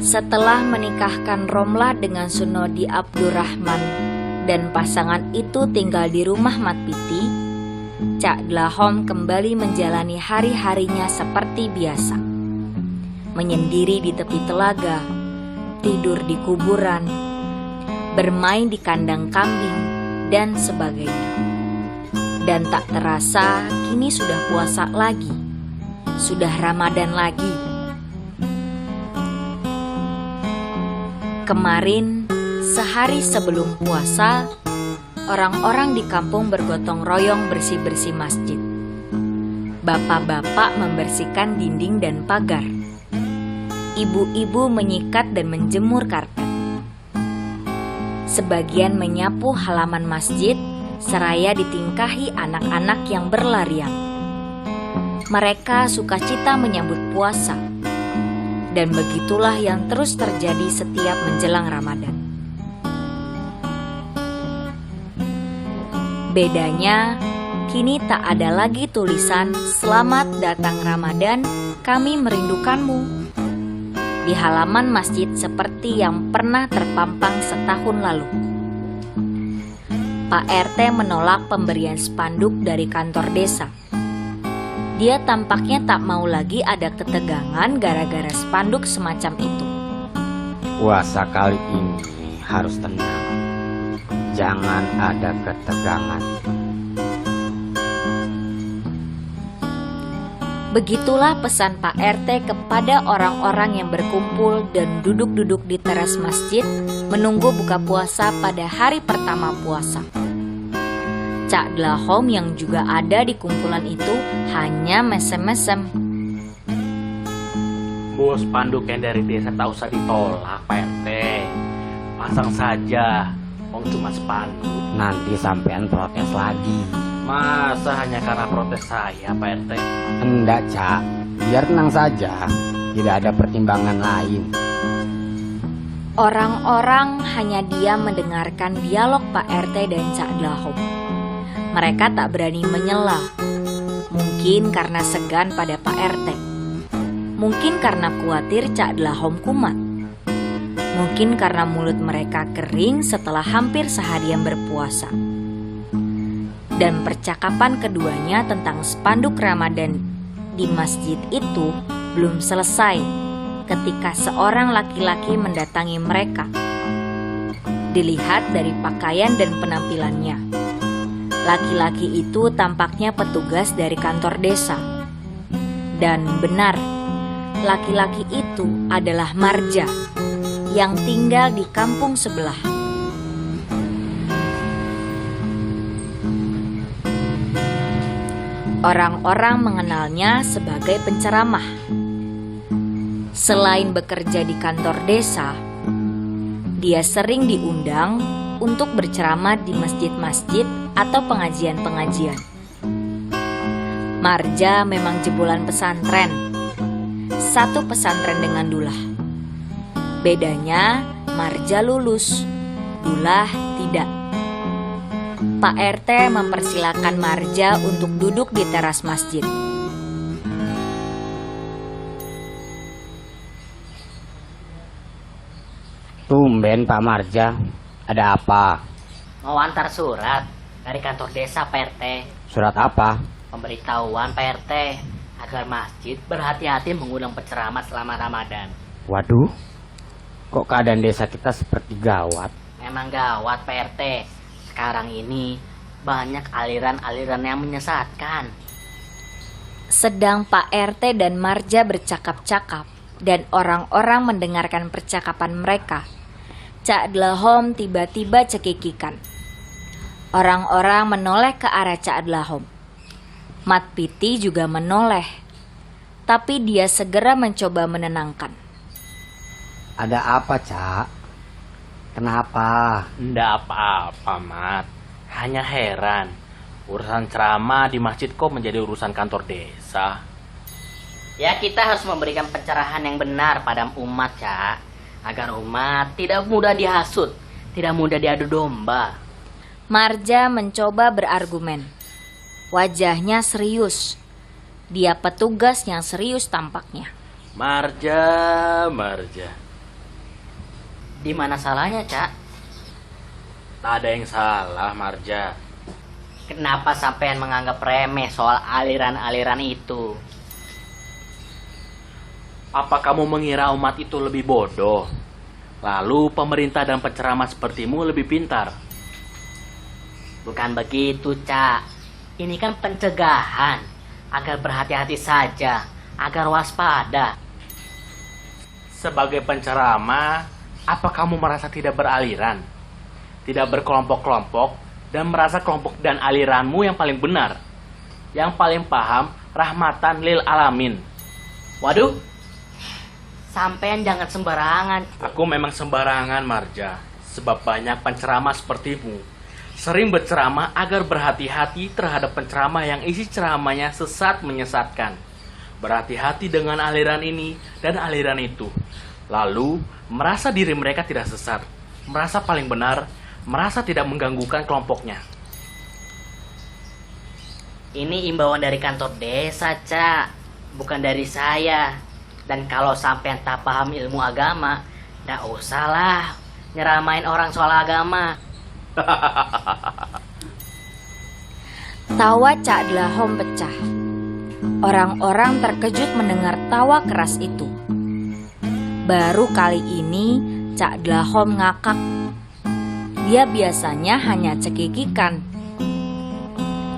Setelah menikahkan Romlah dengan Sunodi Abdurrahman dan pasangan itu tinggal di rumah Mat Piti, Cak Dlahom kembali menjalani hari-harinya seperti biasa. Menyendiri di tepi telaga, tidur di kuburan, bermain di kandang kambing, dan sebagainya. Dan tak terasa kini sudah puasa lagi, sudah Ramadan lagi. Kemarin, sehari sebelum puasa, orang-orang di kampung bergotong royong bersih-bersih masjid. Bapak-bapak membersihkan dinding dan pagar. Ibu-ibu menyikat dan menjemur karpet. Sebagian menyapu halaman masjid, seraya ditingkahi anak-anak yang berlarian. Mereka sukacita menyambut puasa. Dan begitulah yang terus terjadi setiap menjelang Ramadan. Bedanya, kini tak ada lagi tulisan "Selamat datang Ramadan, kami merindukanmu" di halaman masjid seperti yang pernah terpampang setahun lalu. Pak RT menolak pemberian spanduk dari kantor desa. Dia tampaknya tak mau lagi ada ketegangan gara-gara spanduk semacam itu. Puasa kali ini harus tenang. Jangan ada ketegangan. Begitulah pesan Pak RT kepada orang-orang yang berkumpul dan duduk-duduk di teras masjid menunggu buka puasa pada hari pertama puasa. Cak Dlahom yang juga ada di kumpulan itu hanya mesem-mesem. Bos, spanduk yang dari desa tak usah ditolak, Pak RT. Pasang saja, wong cuma spanduk. Nanti sampean protes lagi. Masa hanya karena protes saya, Pak RT? Enggak, Cak. Biar tenang saja. Tidak ada pertimbangan lain. Orang-orang hanya diam mendengarkan dialog Pak RT dan Cak Dlahom. Mereka tak berani menyela. Mungkin karena segan pada Pak RT. Mungkin karena khawatir Cak Dlahom kumat. Mungkin karena mulut mereka kering setelah hampir seharian berpuasa. Dan percakapan keduanya tentang spanduk Ramadan di masjid itu belum selesai ketika seorang laki-laki mendatangi mereka. Dilihat dari pakaian dan penampilannya, laki-laki itu tampaknya petugas dari kantor desa. Dan benar, laki-laki itu adalah Marja yang tinggal di kampung sebelah. Orang-orang mengenalnya sebagai penceramah. Selain bekerja di kantor desa, dia sering diundang untuk berceramah di masjid-masjid atau pengajian-pengajian. Marja memang jebolan pesantren. Satu pesantren dengan Dullah. Bedanya, Marja lulus, Dullah tidak. Pak RT mempersilakan Marja untuk duduk di teras masjid. Tumben Pak Marja. Ada apa? Mau antar surat dari kantor desa, Pak RT. Surat apa? Pemberitahuan Pak RT agar masjid berhati-hati mengundang penceramah selama Ramadan. Waduh, kok keadaan desa kita seperti gawat? Memang gawat, Pak RT. Sekarang ini banyak aliran-aliran yang menyesatkan. Sedang Pak RT dan Marja bercakap-cakap dan orang-orang mendengarkan percakapan mereka, Cak Dlahom tiba-tiba cekikikan. Orang-orang menoleh ke arah Cak Dlahom. Mat Piti juga menoleh, tapi dia segera mencoba menenangkan. Ada apa, Cak? Kenapa? Nggak apa-apa, Mat. Hanya heran, urusan ceramah di masjid kok menjadi urusan kantor desa. Ya, kita harus memberikan pencerahan yang benar pada umat, Cak, agar umat tidak mudah dihasut, tidak mudah diadu domba. Marja mencoba berargumen. Wajahnya serius. Dia petugas yang serius tampaknya. Marja. Di mana salahnya, Cak? Tak ada yang salah, Marja. Kenapa sampean menganggap remeh soal aliran-aliran itu? Apa kamu mengira umat itu lebih bodoh? Lalu pemerintah dan penceramah sepertimu lebih pintar? Bukan begitu, Cak. Ini kan pencegahan. Agar berhati-hati saja. Agar waspada. Sebagai penceramah, apa kamu merasa tidak beraliran? Tidak berkelompok-kelompok dan merasa kelompok dan aliranmu yang paling benar? Yang paling paham rahmatan lil alamin. Waduh, sampean jangan sembarangan. Aku memang sembarangan, Marja. Sebab banyak penceramah sepertimu sering berceramah agar berhati-hati terhadap penceramah yang isi ceramahnya sesat menyesatkan. Berhati-hati dengan aliran ini dan aliran itu. Lalu, merasa diri mereka tidak sesat, merasa paling benar, merasa tidak mengganggukan kelompoknya. Ini imbauan dari kantor desa, Cak. Bukan dari saya. Dan kalau sampean tak paham ilmu agama, nggak usahlah nyeramain orang soal agama. Tawa Cak Dlahom pecah. Orang-orang terkejut mendengar tawa keras itu. Baru kali ini Cak Dlahom ngakak. Dia biasanya hanya cekikikan.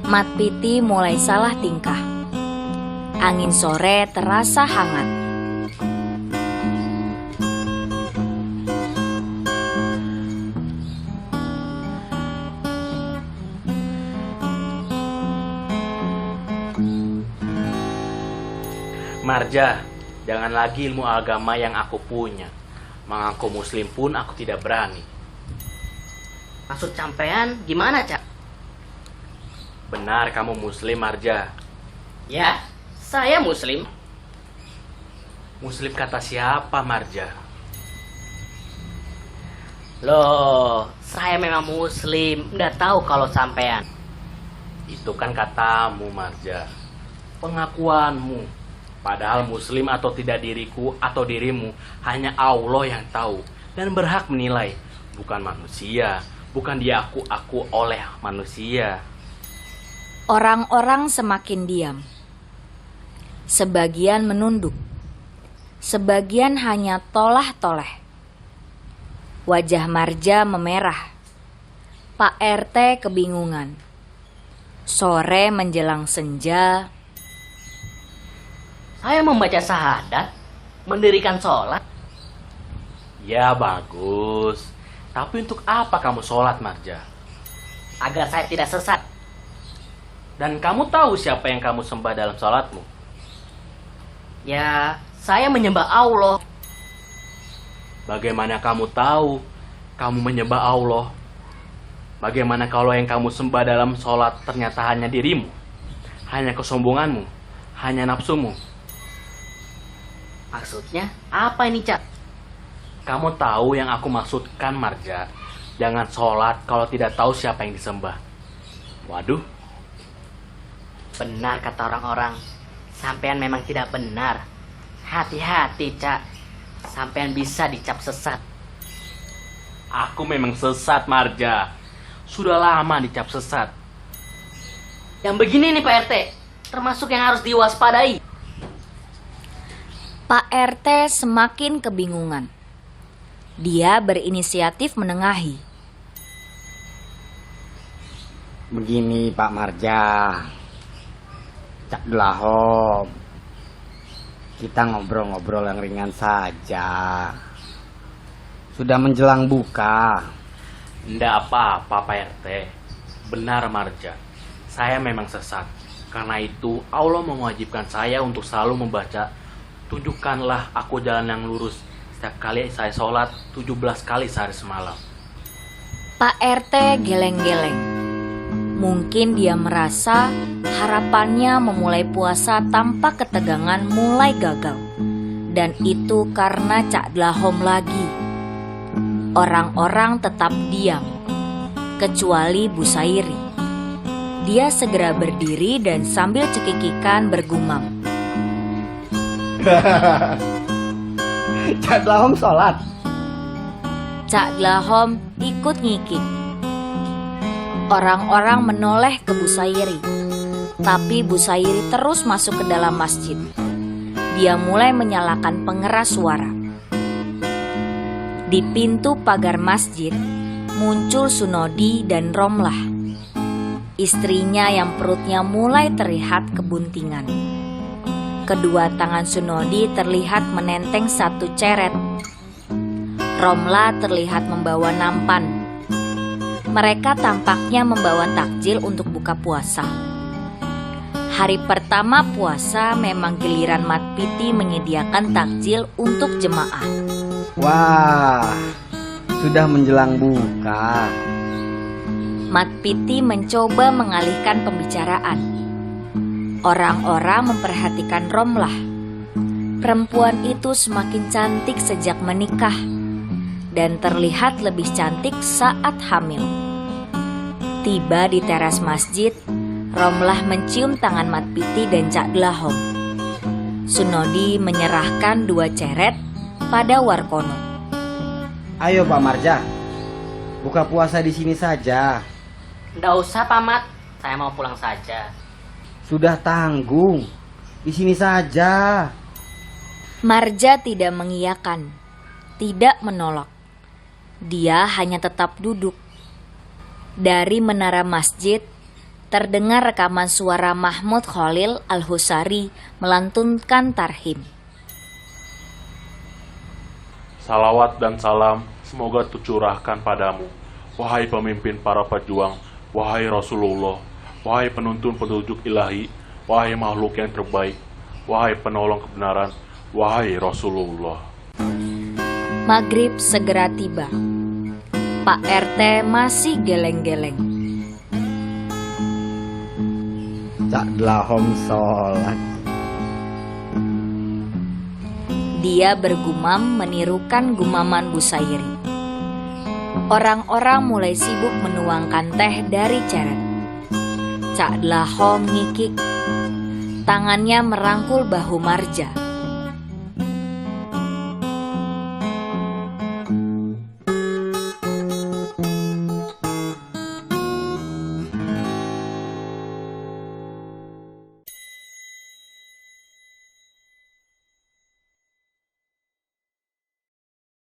Mat Piti mulai salah tingkah. Angin sore terasa hangat. Marja, jangan lagi ilmu agama yang aku punya. Mengaku muslim pun aku tidak berani. Maksud sampean gimana, Cak? Benar kamu muslim, Marja. Ya, saya muslim. Muslim kata siapa, Marja? Loh, saya memang muslim. Nggak tahu kalau sampean. Itu kan katamu, Marja. Pengakuanmu. Padahal muslim atau tidak diriku atau dirimu hanya Allah yang tahu dan berhak menilai. Bukan manusia, bukan diaku-aku oleh manusia. Orang-orang semakin diam. Sebagian menunduk. Sebagian hanya tolah-toleh. Wajah Marja memerah. Pak RT kebingungan. Sore menjelang senja. Saya membaca syahadat, mendirikan sholat. Ya bagus. Tapi untuk apa kamu sholat, Marja? Agar saya tidak sesat. Dan kamu tahu siapa yang kamu sembah dalam sholatmu? Ya, saya menyembah Allah. Bagaimana kamu tahu kamu menyembah Allah? Bagaimana kalau yang kamu sembah dalam sholat ternyata hanya dirimu? Hanya kesombonganmu? Hanya nafsumu? Maksudnya apa ini, Cak? Kamu tahu yang aku maksudkan, Marja. Jangan sholat kalau tidak tahu siapa yang disembah. Waduh. Benar kata orang-orang. Sampean memang tidak benar. Hati-hati, Cak. Sampean bisa dicap sesat. Aku memang sesat, Marja. Sudah lama dicap sesat. Yang begini nih, Pak RT. Termasuk yang harus diwaspadai. Pak RT semakin kebingungan. Dia berinisiatif menengahi. Begini Pak Marja, Cak Dlahom, kita ngobrol-ngobrol yang ringan saja. Sudah menjelang buka. Nggak apa-apa, Pak RT. Benar, Marja. Saya memang sesat. Karena itu, Allah mewajibkan saya untuk selalu membaca, tunjukkanlah aku jalan yang lurus. Setiap kali saya sholat 17 kali sehari semalam. Pak RT geleng-geleng. Mungkin dia merasa harapannya memulai puasa tanpa ketegangan mulai gagal. Dan itu karena Cak Dlahom lagi. Orang-orang tetap diam, kecuali Bu Sairi. Dia segera berdiri dan sambil cekikikan bergumam. Cak Dlahom sholat. Cak Dlahom ikut ngikik. Orang-orang menoleh ke Busairi, tapi Busairi terus masuk ke dalam masjid. Dia mulai menyalakan pengeras suara. Di pintu pagar masjid muncul Sunodi dan Romlah, istrinya yang perutnya mulai terlihat kebuntingan. Kedua tangan Sunodi terlihat menenteng satu ceret. Romlah terlihat membawa nampan. Mereka tampaknya membawa takjil untuk buka puasa. Hari pertama puasa memang giliran Mat Piti menyediakan takjil untuk jemaah. Wah, sudah menjelang buka. Mat Piti mencoba mengalihkan pembicaraan. Orang-orang memperhatikan Romlah. Perempuan itu semakin cantik sejak menikah dan terlihat lebih cantik saat hamil. Tiba di teras masjid, Romlah mencium tangan Mat Piti dan Cak Dlahom. Sunodi menyerahkan 2 ceret pada Warkono. Ayo Pak Marja, buka puasa di sini saja. Nggak usah, Pak Mat. Saya mau pulang saja. Sudah tanggung, di sini saja. Marja tidak mengiyakan, tidak menolak. Dia hanya tetap duduk. Dari menara masjid, terdengar rekaman suara Mahmud Khalil Al-Husari melantunkan tarhim. Salawat dan salam semoga tercurahkan padamu, wahai pemimpin para pejuang, wahai Rasulullah, wahai penuntun petunjuk ilahi, wahai makhluk yang terbaik, wahai penolong kebenaran, wahai Rasulullah. Maghrib segera tiba. Pak RT masih geleng-geleng. Cak Dlahom sholat. Dia bergumam menirukan gumaman Busairi. Orang-orang mulai sibuk menuangkan teh dari ceret. Cak Dlahom ngikik. Tangannya merangkul bahu Marja.